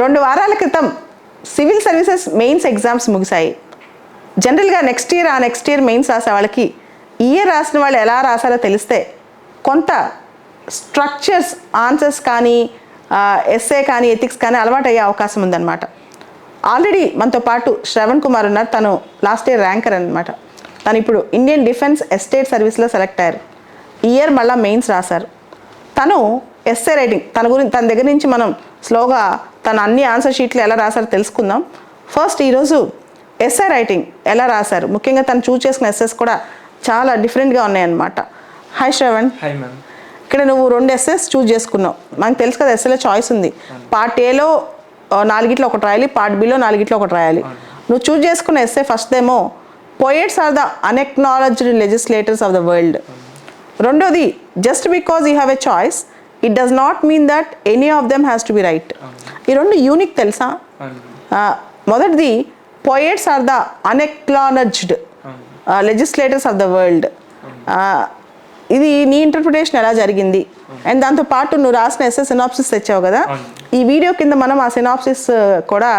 2 వారాల క్రితం civil services mains exams ముగిశాయి. జనరల్గా నెక్స్ట్ ఇయర్ మెయిన్స్ రాసే వాళ్ళకి ఈ ఇయర్ రాసిన వాళ్ళు ఎలా రాసారో తెలిస్తే కొంత స్ట్రక్చర్స్ ఆన్సర్స్ కానీ ఎస్ఏ కానీ ఎథిక్స్ కానీ అలవాటు అయ్యే అవకాశం ఉందన్నమాట. ఆల్రెడీ మనతో పాటు శ్రవణ్ కుమార్ ఉన్నారు. తను లాస్ట్ ఇయర్ ర్యాంకర్ అనమాట. తను ఇప్పుడు ఇండియన్ డిఫెన్స్ ఎస్టేట్ సర్వీస్లో సెలెక్ట్ అయ్యారు. ఈ ఇయర్ మళ్ళీ మెయిన్స్ రాశారు. తను ఎస్ఏ రైటింగ్ తన దగ్గర నుంచి మనం స్లోగా తన అన్ని ఆన్సర్ షీట్లు ఎలా రాశారో తెలుసుకుందాం. ఫస్ట్ ఈరోజు ఎస్ఏ రైటింగ్ ఎలా రాశారు, ముఖ్యంగా తను చూస్ చేసుకున్న ఎస్ఎస్ కూడా చాలా డిఫరెంట్గా ఉన్నాయన్నమాట. హాయ్ శ్రవణ్. Hi ma'am. ఇక్కడ నువ్వు 2 ఎస్ఎస్ చూస్ చేసుకున్నావు. మనకు తెలుసు కదా ఎస్ఏలో చాయిస్ ఉంది. పార్ట్ ఏలో 4 ఒకటి రాయాలి, పార్ట్ బిలో 4 ఒకటి రాయాలి. నువ్వు చూస్ చేసుకున్న ఎస్ఏ ఫస్ట్ ఏమో poets are the unacknowledged legislators of the world. రెండోది just because you have a choice it does not mean that any of them has to be right. ఈ 2 unique తెలుసా? మొదటిది poets are the unacknowledged legislators of the world. ఇది నీ interpretation ఎలా జరిగింది? And దాంతో పాటు నువ్వు రాసిన ఎస్ఏ సినాప్సిస్ తెచ్చావు కదా, ఈ వీడియో కింద మనం ఆ సినాప్సిస్ కూడా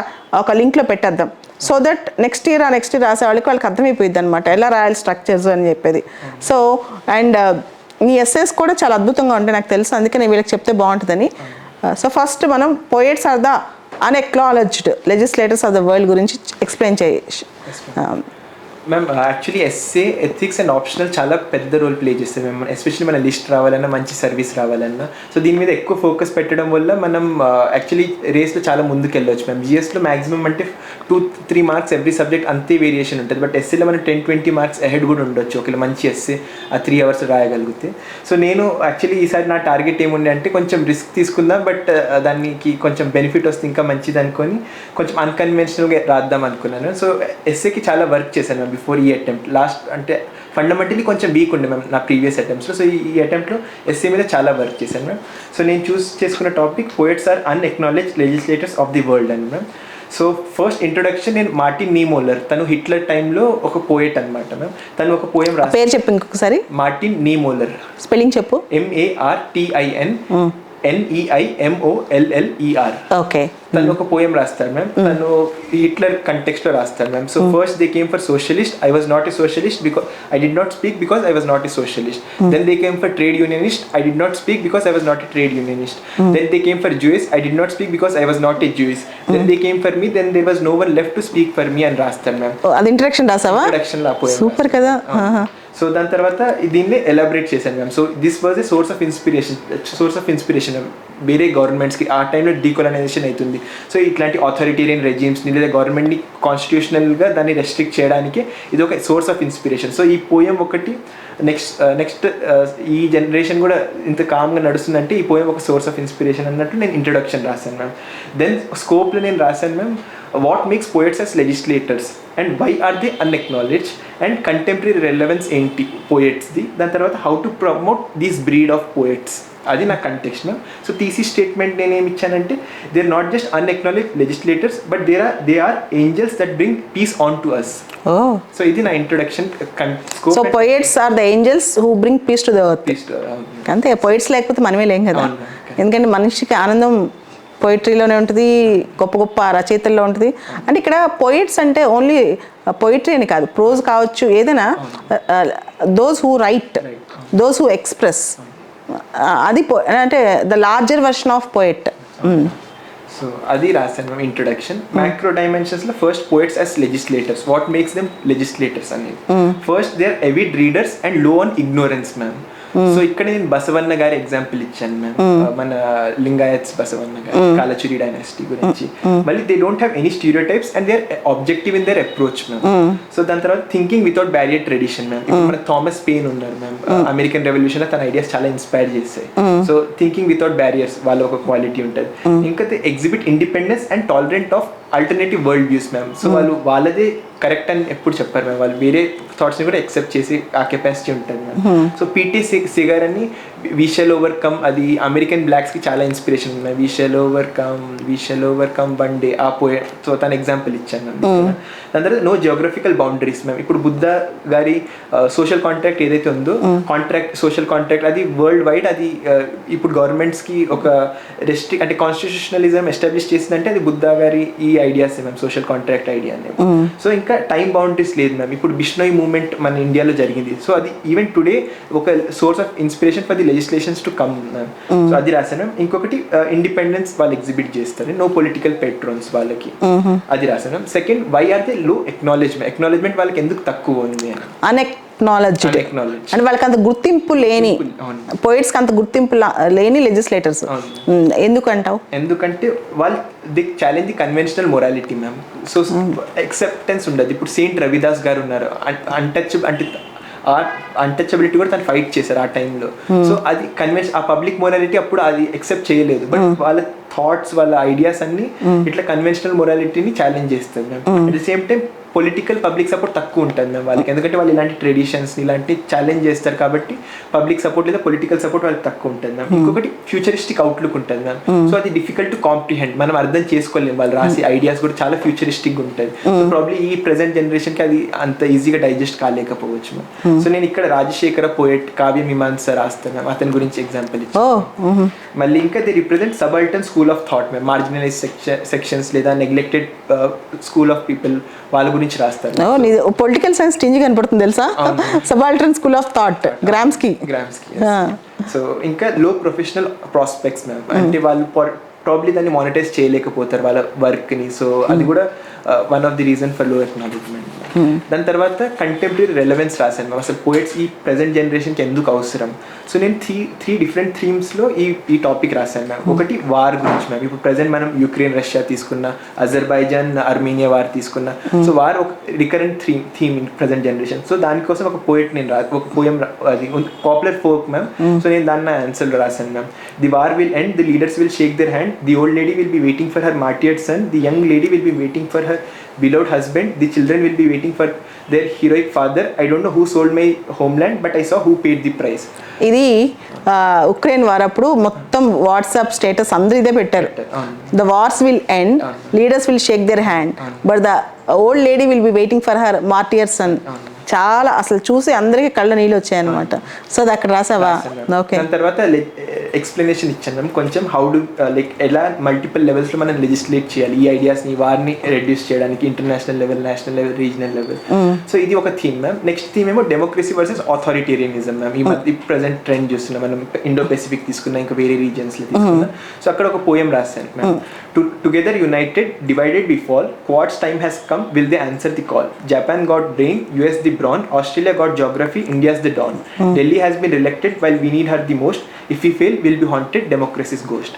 ఒక లింక్లో పెట్టేద్దాం. సో దట్ నెక్స్ట్ ఇయర్ రాసే వాళ్ళకి అర్థమైపోయింది అనమాట ఎలా రాయాలి స్ట్రక్చర్స్ అని చెప్పేది. సో అండ్ నీ ఎస్ఏస్ కూడా చాలా అద్భుతంగా ఉంటాయి నాకు తెలుసు, అందుకే నేను వీళ్ళకి చెప్తే బాగుంటుందని. సో ఫస్ట్ మనం poets are the unacknowledged legislators of the world గురించి ఎక్స్ప్లెయిన్ చేసి. Ma'am actually essay ethics and optional చాలా పెద్ద రోల్ ప్లే చేస్తుంది మ్యామ్, ఎస్పెషల్లీ మన లిస్ట్ రావాలన్నా మంచి సర్వీస్ రావాలన్నా. సో దీని మీద ఎక్కువ ఫోకస్ పెట్టడం వల్ల మనం యాక్చువల్లీ రేస్లో చాలా ముందుకు వెళ్ళొచ్చు మ్యామ్. జిఎస్లో మ్యాక్సిమం అంటే 2-3 మార్క్స్ ఎవ్రీ సబ్జెక్ట్ అంతే వేరియేషన్ ఉంటుంది. బట్ ఎస్ఏలో మనం 10-20 మార్క్స్ అహెడ్ కూడా ఉండొచ్చు ఒకవేళ మంచి ఎస్ఏ ఆ 3 అవర్స్ రాయగలిగితే. సో నేను యాక్చువల్లీ ఈసారి నా టార్గెట్ ఏముండే అంటే కొంచెం రిస్క్ తీసుకుందాం, బట్ దానికి కొంచెం బెనిఫిట్ వస్తే ఇంకా మంచిది అనుకొని కొంచెం అన్కన్వెన్షనల్గా రాద్దాం అనుకున్నాను. సో ఎస్ఏకి చాలా వర్క్ చేశాను మ్యామ్ బిఫోర్ ఈ అటెంప్ట్. లాస్ట్ అంటే ఫండమెంటలీ కొంచెం వీక్ ఉండే మ్యామ్ నా ప్రీవియస్ అటెంప్ట్స్లో. సో ఈ అటెంప్ట్లో ఎస్ఏ మీద చాలా వర్క్ చేశాను మ్యామ్. సో నేను చూస్ చేసుకున్న topic poets are unacknowledged legislators of the world అని మ్యామ్. సో ఫస్ట్ ఇంట్రొడక్షన్, నేను మార్టిన్ నీమోలర్, తను హిట్లర్ టైంలో ఒక పోయెట్ అనమాట మ్యామ్. తను ఒక పోయం రాసి, పేరు చెప్పు ఇంకొకసారి. మార్టిన్ నీమోలర్, స్పెల్లింగ్ చెప్పు. MARTINNEIMOLLER. ఓకే. తను ఒక పోయం రాస్తాడు మ్యామ్. తను హిట్లర్ కంటెక్స్ట్ లో రాస్తాడు ma'am. So first they came for socialist, I was not a socialist because I did not speak because I was not a socialist. Then they came for trade unionist, I did not speak because I was not a trade unionist. Then they came for Jews, I did not speak because I was not a Jews. Then they came for me, then they was no one left to speak for me అని రాస్తాడు ma'am. అది introduction రాసావా? Introduction లా poem. Super కదా. So దాని తర్వాత దీన్ని elaborate చేశాను ma'am. So this was a source of inspiration వేరే గవర్నమెంట్స్కి. ఆ టైంలో డీకోలనైజేషన్ అవుతుంది. సో ఇట్లాంటి అథారిటేరియన్ రెజిమ్స్ని లేదా గవర్నమెంట్ని కాన్స్టిట్యూషనల్గా దాన్ని రెస్ట్రిక్ట్ చేయడానికి ఇది ఒక సోర్స్ ఆఫ్ ఇన్స్పిరేషన్. సో ఈ పోయం ఒకటి నెక్స్ట్ ఈ జనరేషన్ కూడా ఇంత కామ్గా నడుస్తుందంటే ఈ పోయం ఒక సోర్స్ ఆఫ్ ఇన్స్పిరేషన్ అన్నట్టు నేను ఇంట్రొడక్షన్ రాశాను మ్యామ్. దెన్ స్కోప్లో నేను రాశాను ma'am what makes poets as legislators and why are they unacknowledged and contemporary relevance ఏంటి పోయెట్స్ది. దాని తర్వాత how to promote this breed of poets, అది నా context ma'am. So thesis statement నేనేమి ఇచ్చానంటే they are not just unacknowledged legislators but they are angels that bring peace on to us. So ఇది నా introduction. So poets are the angels who bring peace to the earth. అంతే, poets లేకపోతే మనమే లేం కదా. ఎందుకంటే మనిషికి ఆనందం పోయిటరీలోనే ఉంటుంది, గొప్ప గొప్ప రచయితల్లో ఉంటుంది. అంటే ఇక్కడ పోయిట్స్ అంటే ఓన్లీ పోయిటరీ అని కాదు, ప్రోజ్ కావచ్చు, ఏదైనా those who write, those who express, అది అంటే the larger version of poet. So అది రాశాను మ్యామ్ ఇంట్రొడక్షన్. మ్యాక్రో డైమెన్షన్స్లో first poets as legislators, what makes them legislators అనేది. First they are avid readers and low on ignorance ma'am. So ఇక్కడ నేను బసవన్న గారి example ఇచ్చాను మ్యామ్. మన లింగాయత్స్ బసవన్న గారు, కాలచురి డైనాసిటీ గురించి. మళ్ళీ they don't have any stereotypes and they are objective in their approach ma'am. So దాని తర్వాత thinking without barrier tradition ma'am. ఇప్పుడు మన థామస్ పెయిన్ ఉన్నారు మ్యామ్, అమెరికన్ రెవల్యూషన్ లో తన ఐడియాస్ చాలా ఇన్స్పైర్ చేస్తాయి. సో థింకింగ్ వితౌట్ బ్యారియర్స్ వాళ్ళ ఒక క్వాలిటీ ఉంటుంది. ఇంకా they exhibit independence and tolerant of alternative world views ma'am. So వాళ్ళు వాళ్ళదే కరెక్ట్ అని ఎప్పుడు చెప్పారు మ్యామ్, వాళ్ళు వేరే థాట్స్ని కూడా యాక్సెప్ట్ చేసి ఆ కెపాసిటీ ఉంటుంది మ్యామ్. సో పీటీ సిగర్ అని వీ షల్ ఓవర్కమ్, అది అమెరికన్ బ్లాక్స్కి చాలా ఇన్స్పిరేషన్ ఉంది. We shall overcome one day ఆ పోయట్. సో తను ఎగ్జాంపుల్ ఇచ్చాను మ్యామ్. దాని తర్వాత నో జియోగ్రఫికల్ బౌండరీస్ మ్యామ్. ఇప్పుడు బుద్ధ గారి సోషల్ కాంట్రాక్ట్ ఏదైతే ఉందో, సోషల్ కాంట్రాక్ట్ అది వరల్డ్ వైడ్, అది ఇప్పుడు గవర్నమెంట్స్కి ఒక అంటే కాన్స్టిట్యూషనలిజం ఎస్టాబ్లిష్ చేసిందంటే అది బుద్ధ గారి ఈ ideas ma'am, social contract idea అనేది. సో ఇంకా టైం బౌండరీస్ లేదు మ్యామ్. ఇప్పుడు బిష్నోయ్ మూవ్మెంట్ మన ఇండియాలో జరిగింది. సో అది ఈవెన్ టుడే ఒక source of inspiration for the legislations to come ma'am. So అది రాశాను. ఇంకొకటి ఇండిపెండెన్స్ వాళ్ళు ఎగ్జిబిట్ చేస్తారు, నో పొలిటికల్ పెట్రోన్స్ వాళ్ళకి, అది రాశాను. సెకండ్, వై ఆర్ దే లో ఎక్నాలెడ్జ్మెంట్ వాళ్ళకి ఎందుకు తక్కువ ఉంది అని. అన్ఎక్నాలెడ్జ్డ్ అంటే వాళ్ళకి అంత గుర్తింపు లేని, పోయిట్స్కి అంత గుర్తింపు లేని లెజిస్లేటర్స్. ఎందుకంటావు? ఎందుకంటే వాళ్ళు the challenge the conventional morality ma'am. So acceptance ఉండదు. ఇప్పుడు సెయింట్ రవిదాస్ గారు ఉన్నారు, అన్టచబిలిటీ కూడా తను ఫైట్ చేశారు ఆ టైంలో. సో అది ఆ పబ్లిక్ మొరాలిటీ అప్పుడు అది యాక్సెప్ట్ చేయలేదు. బట్ వాళ్ళ థాట్స్, వాళ్ళ ఐడియాస్ అన్ని ఇట్లా కన్వెన్షనల్ మొరాలిటీని ఛాలెంజ్ చేస్తారు ma'am. At the same time political public support తక్కువ ఉంటుంది మ్యామ్ వాళ్ళకి, ఎందుకంటే వాళ్ళు ఇలాంటి ట్రెడిషన్స్ని ఇలాంటి ఛాలెంజ్ చేస్తారు కాబట్టి పబ్లిక్ సపోర్ట్ లేదా పొలిటికల్ సపోర్ట్ వాళ్ళకి తక్కువ ఉంటుంది మ్యామ్. ఇంకొకటి ఫ్యూచరిస్టిక్ అవుట్లుక్ ఉంటుంది మ్యామ్. సో అది డిఫికల్ట్ టు కాంప్రిహెండ్, మనం అర్థం చేసుకోలేము. వాళ్ళు రాసి ఐడియాస్ కూడా చాలా ఫ్యూచరిస్టిక్ ఉంటుంది. సో ప్రాబ్లీ ఈ ప్రెసెంట్ జనరేషన్కి అది అంత ఈజీగా డైజెస్ట్ కాలేకపోవచ్చు మ్యామ్. సో నేను ఇక్కడ రాజశేఖర పోయట్ కావ్య మీమాంస రాస్తాను మ్యామ్, అతని గురించి ఎగ్జాంపుల్ ఇచ్చాను. మళ్ళీ ఇంకా the represent subaltern school of thought ma'am, marginalize sections లేదా నెగ్లెక్టెడ్ స్కూల్ ఆఫ్ పీపుల్ వాళ్ళ గురించి రాస్తారు. పొలిటికల్ సైన్స్ టింజ్ కనపడుతుంది తెలుసా, subaltern school of thought Gramsci. So ఇంకా లో ప్రొఫెషనల్ ప్రాస్పెక్ట్స్ మ్యామ్, అంటే వాళ్ళు ప్రాబ్లీ దాన్ని మానిటైజ్ చేయలేకపోతారు వాళ్ళ వర్క్ని. సో అది కూడా one of the reason for లో ఎక్నాలెడ్జ్మెంట్. దాని తర్వాత కంటెంపరీ రెలవెన్స్ రాశాను మ్యామ్, అసలు పోయిట్స్ ఈ ప్రెసెంట్ జనరేషన్కి ఎందుకు అవసరం. సో నేను త్రీ డిఫరెంట్ థీమ్స్లో ఈ టాపిక్ రాశాను మ్యామ్. ఒకటి వార్ గురించి మ్యామ్, ఇప్పుడు ప్రెసెంట్ మనం యుక్రెయిన్ రష్యా తీసుకున్న, అజర్బైజాన్ ఆర్మేనియా వార్ తీసుకున్న. సో వార్ ఒక recurrent theme in present generation. So దానికోసం ఒక పోయిట్ నేను ఒక పోయం, అది పాపులర్ ఫోక్ మ్యామ్. సో నేను దాన్ని ఆన్సర్లో రాశాను ma'am. The war will end, the leaders will shake their hand, the old lady will be waiting for her martyred son, the young lady will be waiting for her beloved husband, the children will be waiting for their heroic father. I don't know who sold my homeland, but I saw who paid the price. ఇది Ukraine war అప్పుడు మొత్తం WhatsApp status అందరూ ఇదే పెట్టారు, the wars will end, leaders will shake their hand, but the old lady will be waiting for her martyr son. చాలా అసలు చూసి అందరికి కళ్ళ నీళ్ళు వచ్చాయన్నమాట. సో అది అక్కడ రాసావా? ఓకే. దాని తర్వాత ఎక్స్ప్లెనేషన్ ఇచ్చాను కొంచెం, హౌ డు లైక్ ఎలా మల్టిపుల్ లెవెల్స్లో మనం లెజిస్లేట్ చేయాలి ఈ ఐడియాస్ని, వారిని రెడ్యూస్ చేయడానికి, international level, national level, regional level. So ఇది ఒక థీమ్ మ్యామ్. నెక్స్ట్ థీమ్ ఏమో డెమోక్రసీ వర్సెస్ అథారిటేరియనిజం మ్యామ్. ఈ మధ్య ప్రెసెంట్ ట్రెండ్ చూస్తున్నాం మనం, ఇండో పెసిఫిక్ తీసుకున్నా, ఇంకా వేరే రీజన్స్లో తీసుకున్నా. సో అక్కడ ఒక పోయం రాశాను ma'am. Together united, divided we fall, Quad's time has come, will they answer the call, Japan got brain, US the brawn, Australia got geography, India's the dawn. Delhi has been elected while we need her the most. If we fail, we'll be haunted, democracy's ghost.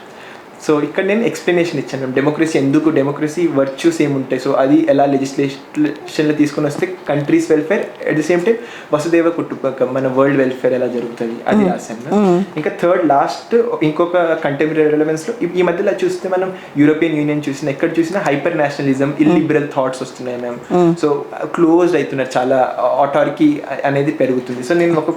So ఇక్కడ నేను explanation ఇచ్చాను democracy ఎందుకు, democracy virtues ఏముంటాయి, so అది ఎలా లెజిస్లేషన్లో తీసుకొని వస్తే countries welfare, at the same time వసుదేవ కుటుంబకం, మన వరల్డ్ వెల్ఫేర్ ఎలా జరుగుతుంది అది రాశాను. ఇంకా థర్డ్ లాస్ట్ ఇంకొక కంటెంపరీ రెలవెన్స్లో ఈ మధ్యలో చూస్తే మనం యూరోపియన్ యూనియన్ చూసినా, ఎక్కడ చూసినా హైపర్ నేషనలిజం, ఇల్లిబరల్ థాట్స్ వస్తున్నాయి మ్యామ్. సో క్లోజ్డ్ అవుతున్నారు, చాలా ఆటారిటీ అనేది పెరుగుతుంది. సో నేను ఒక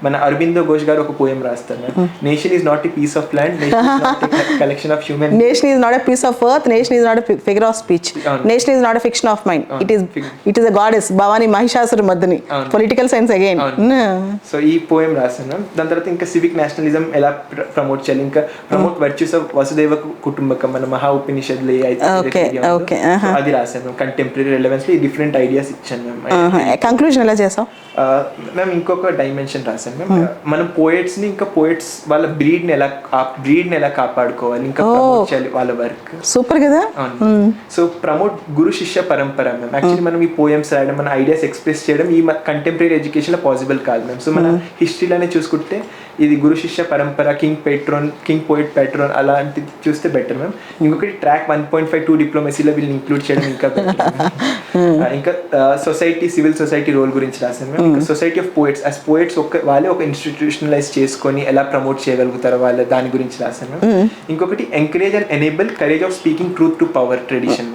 మన అరవిందో ఘోష్ గారు ఒక పోయం రాస్తాను, nation is not a piece of land, nation is not a collection of human. Nation is not a piece of earth, nation is not a figure of speech, nation is not a fiction of mind, it is a goddess, Bhavani Mahishasura Mardini. Political science again. So ఈ poem రాసాను. దాని తర్వాత ఇంకా civic nationalism ఎలా promote చేయాలి, ఇంకా promote virtues of Vasudeva కుటుంబకం, మన మహా ఉపనిషత్తులు అది రాసాను. కంటెంపరీ రెలవెన్స్ లో డిఫరెంట్ ఐడియాస్ ఇచ్చాను మ్యామ్. కంక్లూజన్ ఎలా చేసావు మ్యామ్? ఇంకొక డైమెన్షన్ రాశాను మ్యామ్, మనం పోయిట్స్ ని, ఇంకా పోయిట్స్ వాళ్ళ బ్రీడ్ ని ఎలా కాపాడుకోవాలి, ఇంకా ప్రమోట్ చేయాలి వాళ్ళ వర్క్. సూపర్ కదా. సో ప్రమోట్ గురు శిష్య పరంపర మ్యామ్. యాక్చువల్లీ మనం ఈ పోయమ్స్ రాయడం, మన ఐడియాస్ ఎక్స్ప్రెస్ చేయడం ఈ కంటెంపరీ ఎడ్యుకేషన్ లో పాసిబుల్ కాదు మ్యామ్. సో మన హిస్టరీలోనే చూసుకుంటే ఇది గురు శిష్య పరంపర, కింగ్ పోయిట్ పెట్రోన్ అలాంటిది చూస్తే బెటర్ మ్యామ్. ఇంకొకటి ట్రాక్ 1.5 డిప్లొమసీలో వీళ్ళని ఇంక్లూడ్ చేయడం ఇంకా బెటర్. ఇంకా సొసైటీ సివిల్ సొసైటీ రోల్ గురించి రాశాను మ్యామ్. ఇంకా society of poets as poets వాళ్ళే ఒక ఇన్స్టిట్యూషనలైజ్ చేసుకొని ఎలా ప్రమోట్ చేయగలుగుతారో వాళ్ళ దాని గురించి రాశాను. ఇంకొకటి encourage and enable courage of speaking truth to power tradition.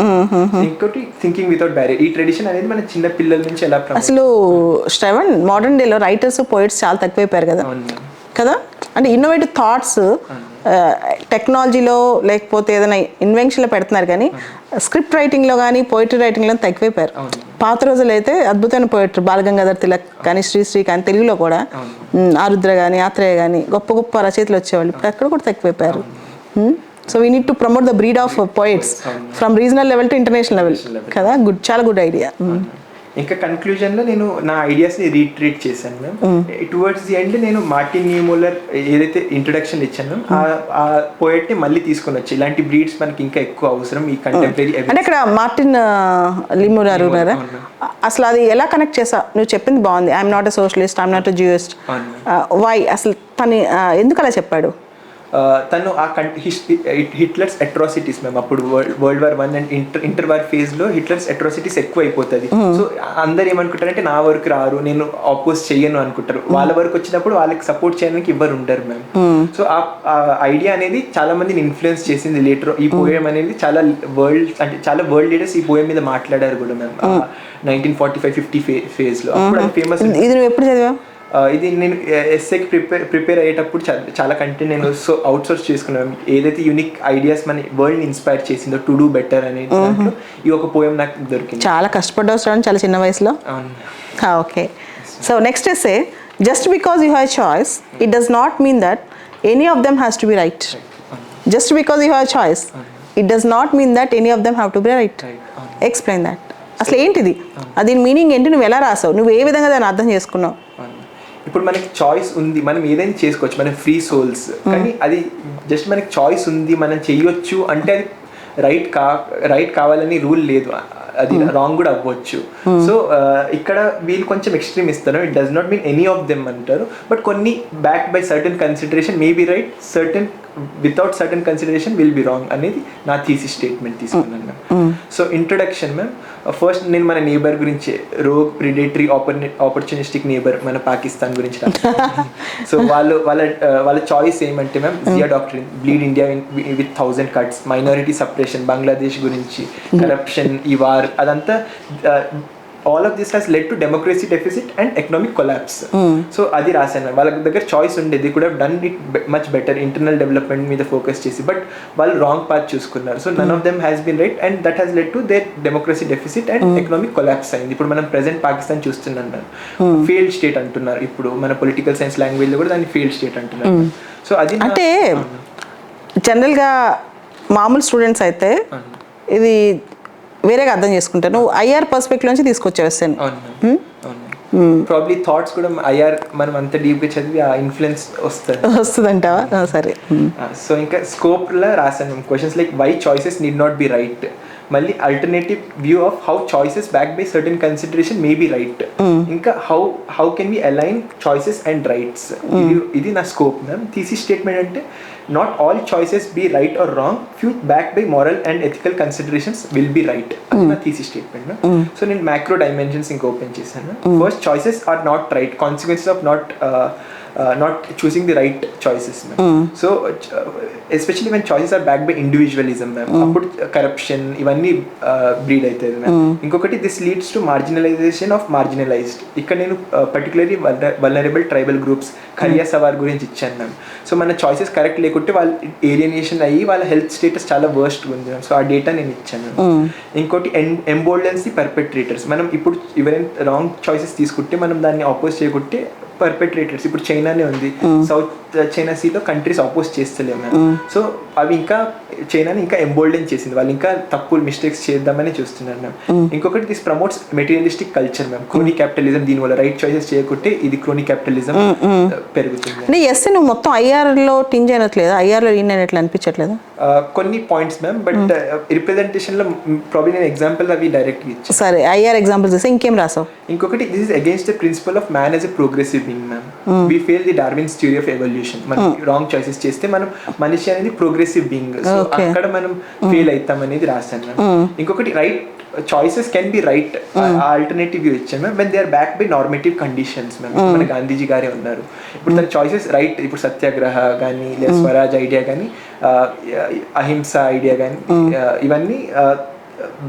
ఇంకోటి థింకింగ్ వితౌట్ బ్యారియర్. ఈ ట్రెడిషన్ అనేది మన చిన్న పిల్లల నుంచి ఎలా అసలు శ్రవణ్ మోడర్న్ డేలో రైటర్స్ పోయిట్స్ చాలా తక్కువైపోయారు కదా కదా. అంటే ఇన్నోవేటివ్ థాట్స్ టెక్నాలజీలో లేకపోతే ఏదైనా ఇన్వెన్షన్లో పెడుతున్నారు కానీ స్క్రిప్ట్ రైటింగ్లో కానీ పోయిటరీ రైటింగ్లో తక్కువైపోయారు. పాత రోజులు అయితే అద్భుతమైన పోయిటరీ బాలగంగాధర్ తిలక్ కానీ శ్రీశ్రీ కానీ తెలుగులో కూడా ఆరుద్ర కానీ ఆత్రేయ కానీ గొప్ప గొప్ప రచయితలు వచ్చేవాళ్ళు. ఇప్పుడు అక్కడ కూడా తక్కువైపోయారు. So we need to promote the breed of poets from regional level to international level కదా. చాలా గుడ్ ఐడియా. ఇంకా కన్క్లూజన్లో నేను నా ఐడియాస్ని రీట్రీట్ చేశాను మ్యామ్. టువర్డ్స్ ది ఎండ్ నేను మార్టిన్ న్యూమూలర్ ఏదైతే ఇంట్రొడక్షన్ ఇచ్చాను ఆ పోయట్ని మళ్ళీ తీసుకొని వచ్చి ఇలాంటి బ్రీడ్స్ మనకి ఇంకా ఎక్కువ అవసరం ఈ కంటెంపరీ. అంటే ఇక్కడ మార్టిన్ లిమూలర్ ఉన్నారా, అసలు అది ఎలా కనెక్ట్ చేసా? నువ్వు చెప్పింది బాగుంది. I'm not a socialist, I'm not a Jewist. Why అసలు తను ఎందుకు అలా చెప్పాడు? తను ఆ హిట్లర్స్ అట్రాసిటీస్ మేము అప్పుడు world war 1 and inter war ఫేజ్లో హిట్లర్స్ అట్రాసిటీస్ ఎక్కువ అయిపోతుంది. సో అందరు ఏమనుకుంటారంటే నా వరకు రారు, నేను ఆపోజ్ చెయ్యను అనుకుంటారు. వాళ్ళ వరకు వచ్చినప్పుడు వాళ్ళకి సపోర్ట్ చేయడానికి ఎవ్వరు ఉండరు మ్యామ్. సో ఆ ఐడియా అనేది చాలా మందిని ఇన్ఫ్లుయెన్స్ చేసింది. లేటర్ ఈ పోయం అనేది చాలా వరల్డ్ లీడర్స్ ఈ పోయం మీద మాట్లాడారు కూడా మ్యామ్ 1945-50 ఫేజ్లో. అప్పుడు అది ఫేమస్. ఇది నువ్వు ఎప్పుడు చదివావు? ఇది నేను ఎస్ఏకి ప్రిపేర్ అయ్యేటప్పుడు చాలా కంటెంట్ నేను అవుట్సోర్స్ చేసుకున్నాను. ఏదైతే యూనిక్ ఐడియాస్ మన వరల్డ్ని ఇన్స్పైర్ చేసిందో టు డూ బెటర్ అనేది దాంట్లో ఈ ఒక పోయం నాకు దొరికింది. చాలా కష్టపడ్డావు చూడండి, చాలా చిన్న వయసులో. Okay, so next essay. Just because you have choice it does not mean that any of them has to be right. Just because you have choice it does not mean that any of them have to be right. Explain that. అసలు ఏంటిది, దీని meaning ఏంటి, నువ్వు ఎలా రాసావు, నువ్వు ఏ విధంగా దాన్ని అర్థం చేసుకున్నావు? ఇప్పుడు మనకి చాయిస్ ఉంది, మనం ఏదైనా చేసుకోవచ్చు, మనం ఫ్రీ సోల్స్. కానీ అది జస్ట్ మనకి చాయిస్ ఉంది, మనం చెయ్యొచ్చు అంటే అది రైట్ కావాలని రూల్ లేదు, అది రాంగ్ కూడా అవ్వచ్చు. సో ఇక్కడ వీళ్ళు కొంచెం ఎక్స్ట్రీమ్ ఇస్తారు. It does not mean any of them అంటారు, బట్ కొన్ని back by certain consideration may be right, certain without certain consideration will be wrong అనేది నా థీసిస్ స్టేట్మెంట్ తీసుకున్నాను ma'am. So introduction ma'am. First నేను మన నేబర్ గురించి, rogue predatory opportunistic neighbour మన పాకిస్తాన్ గురించి రాస్తాను. సో వాళ్ళ చాయిస్ ఏమంటే ma'am Zia doctrine, bleed India with 1000 cuts, minority separation, Bangladesh గురించి, కరప్షన్, ఈ వార్, అదంతా all of this has led to democracy deficit and economic collapse. So adi rasana వాళ్ళ దగ్గర చాయిస్ ఉండేది, they could have done it much better, internal development మీద focus చేసి, but వాళ్ళు wrong path చూసుకున్నారు. So none of them has been right and that has led to their democracy deficit and economic collapse అయింది. ఇప్పుడు మనం present Pakistan చూస్తున్నాం, failed state అంటున్నారు. ఇప్పుడు మన పొలిటికల్ సైన్స్ లాంగ్వేజ్ లో కూడా దాన్ని ఫెయిల్డ్ స్టేట్ అంటున్నారు. సో అది అంటే జనరల్గా మామూలు స్టూడెంట్స్ అయితే ఇది వేరేగా అర్థం చేసుకుంటాను. నువ్వు ఐఆర్ పర్స్పెక్టివ్ నుంచి తీసుకొచ్చేస్తాను. ప్రాబ్లీ థాట్స్ కూడా ఐఆర్ మనం అంత డీప్గా చదివి ఆ ఇన్ఫ్లుయెన్స్ వస్తుందంటావా? సరే. సో ఇంకా స్కోప్లో రాశాను questions like why choices need not be right, మళ్ళీ alternative view of how choices back by certain consideration may be right, ఇంకా how can we align choices and rights. ఇది నా స్కోప్ మ్యామ్. థీసిస్ స్టేట్మెంట్ అంటే not all choices be right or wrong, few backed by moral and ethical considerations will be right. That's my thesis statement. So in macro dimensions in open chesanu, first, choices are not right, consequences of not choosing the right choices. So especially when choices are backed by individualism, appudu corruption ivanni breed aitadi. Inkokati this leads to marginalization of marginalized. Ikkada nenu particularly vulnerable tribal groups khaliya sawar gurinchi ichchanu. So mana choices correct lekunte వాళ్ళు alienation అయ్యి వాళ్ళ health status చాలా worst ఉంది. So ఆ data నేను ఇచ్చాను. ఇంకోటి ఎంబోల్డెన్స్ the perpetrators. మనం ఇప్పుడు ఎవరైనా రాంగ్ చాయిసెస్ తీసుకుంటే మనం దాన్ని అపోజ్ చేయకుంటే పర్పెట్రేటర్స్, ఇప్పుడు చైనానే ఉంది, సౌత్ చైనా సీలో కంట్రీస్ అపోజ్ చేస్తలేము. సో అవి ఇంకా చైనాని ఇంకా ఎంబోల్డెన్ చేసింది, వాళ్ళు ఇంకా తప్పులు మిస్టేక్స్ చేద్దామని చూస్తున్నారు మ్యామ్. ఇంకొకటి this promotes materialistic culture ma'am, crony capitalism. దీనివల్ల రైట్ చాయిసెస్ చేయకుంటే ఇది క్రోనీ క్యాపిటలిజం పెరుగుతుంది. ఎస్ నువ్వు మొత్తం ఐఆర్ లో టింజ్ అయినట్లేదు, ఐఆర్ లో ఇన్ అయినట్లు అనిపించట్లేదు కొన్ని పాయింట్స్ మ్యామ్, బట్ రిప్రజెంటేషన్ లో ప్రాబ్లీ నేను ఎగ్జాంపుల్ అవి డైరెక్ట్ ఇచ్చాను. సరే, ఐఆర్ ఎగ్జాంపుల్స్ ఇంకేం రాసావు? ఇంకొకటి this is against the principle of man as a progressive being ma'am. We fail the Darwin's theory of evolution. మనం రాంగ్ చాయిసెస్ చేస్తే మనం మనిషి అనేది ప్రోగ్రెసివ్ బీయింగ్, సో అక్కడ మనం ఫెయిల్ అవుతాం అనేది రాశాను మ్యామ్. ఇంకొకటి right choices can be right, alternative view ఇచ్చాను ma'am, when they are back by normative conditions ma'am. మన గాంధీజీ గారే ఉన్నారు, ఇప్పుడు తన చాయిసెస్ రైట్, ఇప్పుడు సత్యాగ్రహ కానీ లేదా స్వరాజ్ ఐడియా కానీ అహింస ఐడియా కానీ ఇవన్నీ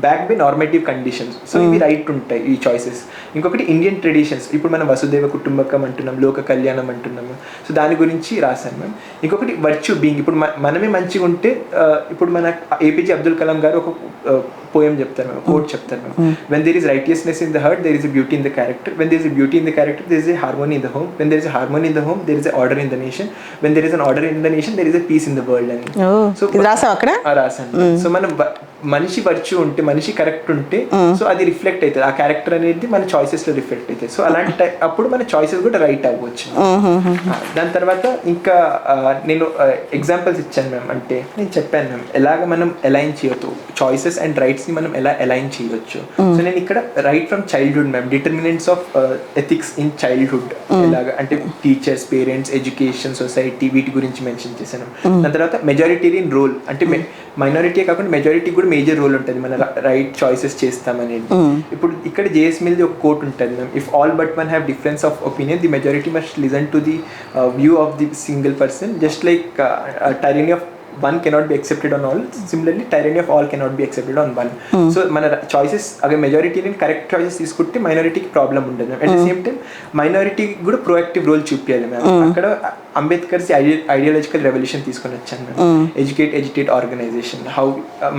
back by normative conditions, so ఇవి రైట్ ఉంటాయి ఈ చాయిసెస్. ఇంకొకటి ఇండియన్ ట్రెడిషన్స్, ఇప్పుడు మనం వసుదేవ కుటుంబకం అంటున్నాం, లోక కళ్యాణం అంటున్నాము, సో దాని గురించి రాశాను మ్యామ్. ఇంకొకటి వర్చ్యూ బీయింగ్, ఇప్పుడు మనమే మంచిగా ఉంటే ఇప్పుడు మన ఏపీజే అబ్దుల్ కలాం గారు ఒక పోయం చెప్తారు మ్యామ్, కోట్ చెప్తారు ma'am, when there is righteousness in the heart there is a beauty in the character, when there is a beauty in the character there is a harmony in the home, when there is a harmony in the home there is a order in the nation, when there is an order in the nation there is a peace in the world అని. So రాశాను. So మనం మనిషి virtue ఉంటే, మనిషి correct ఉంటే, so అది reflect అవుతుంది, ఆ క్యారెక్టర్ అనేది మన చాయిసెస్ లో రిఫ్లెక్ట్ అవుతుంది. సో అలాంటి అప్పుడు మన చాయిసెస్ కూడా రైట్ అవ్వచ్చు. దాని తర్వాత ఇంకా నేను ఎగ్జాంపుల్స్ ఇచ్చాను మ్యామ్, అంటే నేను చెప్పాను మ్యామ్ ఎలాగ మనం అలైన్ చేయొచ్చు చాయిసెస్ అండ్ రైట్స్ ని మనం ఎలా అలైన్ చేయొచ్చు. సో నేను ఇక్కడ right from childhood ma'am, determinants of ethics in childhood ఎలాగ అంటే టీచర్స్, పేరెంట్స్, ఎడ్యుకేషన్, సొసైటీ, వీటి గురించి మెన్షన్ చేశాను. దాని తర్వాత మెజారిటేరియన్ రోల్, అంటే మైనారిటీ కాకుండా మెజారిటీ కూడా మేజర్ రోల్ ఉంటుంది మన రైట్ చాయిసెస్ చేస్తామనేది. ఇప్పుడు ఇక్కడ జేఎస్ మిల్ది ఒక కోట్ ఉంటుంది ma'am, if all but one have difference of opinion the majority must listen to the view of the single person, just like tyranny of one cannot be accepted on all, similarly tyranny of all cannot be accepted on one. So మన choices అगर majority correct choices తీసుకుంటే మైనారిటీకి problem ఉండదు ma'am. At the same time మైనారిటీకి కూడా proactive role చూపించాలి ma'am. అక్కడ Ambedkar's ideological revolution తీసుకొని వచ్చాను ma'am, educate organization, how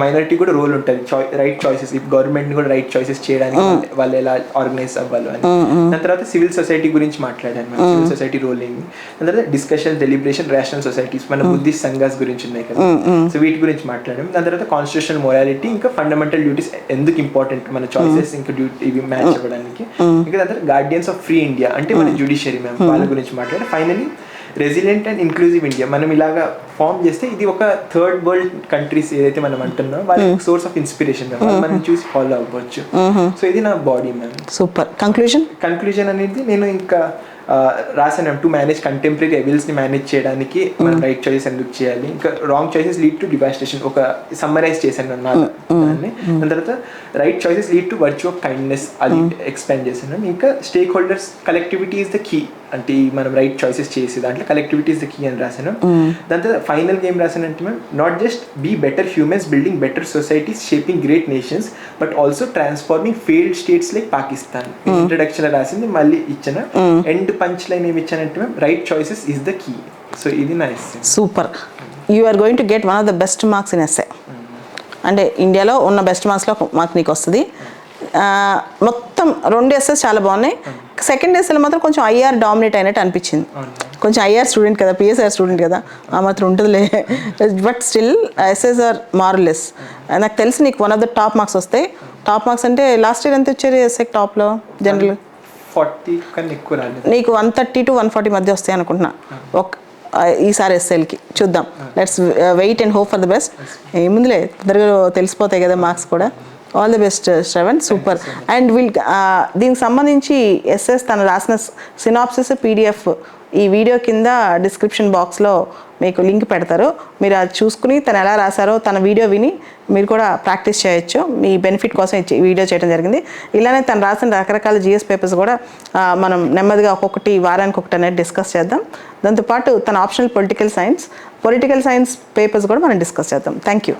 minority కూడా రోల్ ఉంటుంది రైట్ చాయిసెస్, ఇప్పుడు గవర్నమెంట్ కూడా రైట్ చాయిసెస్ చేయడానికి వాళ్ళు ఎలా ఆర్గనైజ్ అవ్వాలి అని. దాని తర్వాత సివిల్ సొసైటీ గురించి మాట్లాడాను మ్యామ్, సివిల్ సొసైటీ రోల్ ఏంటి. దాని తర్వాత డిస్కషన్, డెలిబరేషన్, రేషనల్ సొసైటీస్, మన బుద్ధిస్ట్ సంఘాస్ గురించి ఉన్నాయి కదా, సో వీటి గురించి మాట్లాడాం. దాని తర్వాత కాన్స్టిట్యూషనల్ మొరాలిటీ, ఇంకా ఫండమెంటల్ డ్యూటీస్ ఎందుకు ఇంపార్టెంట్ మన చాయిసెస్ ఇంకా డ్యూటీ ఇవి మ్యాచ్ అవ్వడానికి. ఇంకా దాని తర్వాత గార్డియన్స్ ఆఫ్ ఫ్రీ ఇండియా, అంటే మన జ్యుడిషియరీ మ్యామ్, వాళ్ళ గురించి మాట్లాడి. Finally resilient and inclusive India, మనం ఇలాగా ఫామ్ చేస్తే ఇది ఒక థర్డ్ వరల్డ్ కంట్రీస్ ఏదైతే మనం అంటున్నాం వాళ్ళకి సోర్స్ ఆఫ్ ఇన్స్పిరేషన్ మ్యామ్, మనం చూసి ఫాలో అవ్వచ్చు. సో ఇది నా బాడీ మ్యామ్. సూపర్. కంక్లూజన్ అనేది నేను ఇంకా రాశాను టు మేనేజ్ కంటెంపరీ ఎవిల్స్ని మేనేజ్ చేయడానికి మనం రైట్ చాయిసెస్ ఎందుకు చేయాలి, ఇంకా wrong choices lead to devastation, ఒక సమ్మరైజ్ చేశాను దాన్ని. దాని తర్వాత right choices lead to virtue of kindness, అది ఎక్స్ప్లెయిన్ చేశాను. ఇంకా stakeholders collectivity is the key, అంటే మనం రైట్ చాయిసెస్ చేసే దాంట్లో కలెక్టివిటీ ఈజ్ ద కీ అని రాశాను. దాని తర్వాత ఫైనల్ గేమ్ రాశానంటే ma'am, not just be better humans building better societies shaping great nations but also transforming failed states like Pakistan. Introduction రాసింది మళ్ళీ ఇచ్చాను. ఎండ్ పంచ్ లైన్ ఏమి ఇచ్చానంటే ma'am, right choices is the key. So ఇది నా essay. Super. You are going to get one of the best marks in essay, అంటే ఇండియాలో ఉన్న బెస్ట్ మార్క్స్లో ఒక మార్క్ నీకు వస్తుంది. మొత్తం 2 ఎస్సెస్ చాలా బాగున్నాయి. సెకండ్ ఎస్ఏలో మాత్రం కొంచెం ఐఆర్ డామినేట్ అయినట్టు అనిపించింది. కొంచెం ఐఆర్ స్టూడెంట్ కదా, పిఎస్ఆర్ స్టూడెంట్ కదా, ఆ మాత్రం ఉంటుందిలే. But still SS are మార్లెస్. నాకు తెలిసి నీకు one of the top marks వస్తాయి. టాప్ మార్క్స్ అంటే లాస్ట్ ఇయర్ ఎంత వచ్చారు ఎస్ఏ టాప్లో? జనరల్ 40 కన్నా ఎక్కువ రాలేదు. నీకు 130 to 140 మధ్య వస్తాయి అనుకుంటున్నా ఈసారి ఎస్ఎల్కి. చూద్దాం, let's wait and hope for the best. ఏముందిలే, తొందరగా తెలిసిపోతాయి కదా మార్క్స్ కూడా. All the best Shravan, super. And దీనికి సంబంధించి ఎస్ఎస్ తను రాసిన సినాప్సిస్ పీడిఎఫ్ ఈ వీడియో కింద డిస్క్రిప్షన్ బాక్స్లో మీకు లింక్ పెడతారు. మీరు అది చూసుకుని తను ఎలా రాశారో తన వీడియో విని మీరు కూడా ప్రాక్టీస్ చేయొచ్చు. మీ బెనిఫిట్ కోసం ఈ వీడియో చేయడం జరిగింది. ఇలానే తను రాసిన రకరకాల జిఎస్ పేపర్స్ కూడా మనం నెమ్మదిగా ఒక్కొక్కటి వారానికి ఒకటి అనేది డిస్కస్ చేద్దాం. దాంతోపాటు తన ఆప్షనల్ పొలిటికల్ సైన్స్ పేపర్స్ కూడా మనం డిస్కస్ చేద్దాం. Thank you.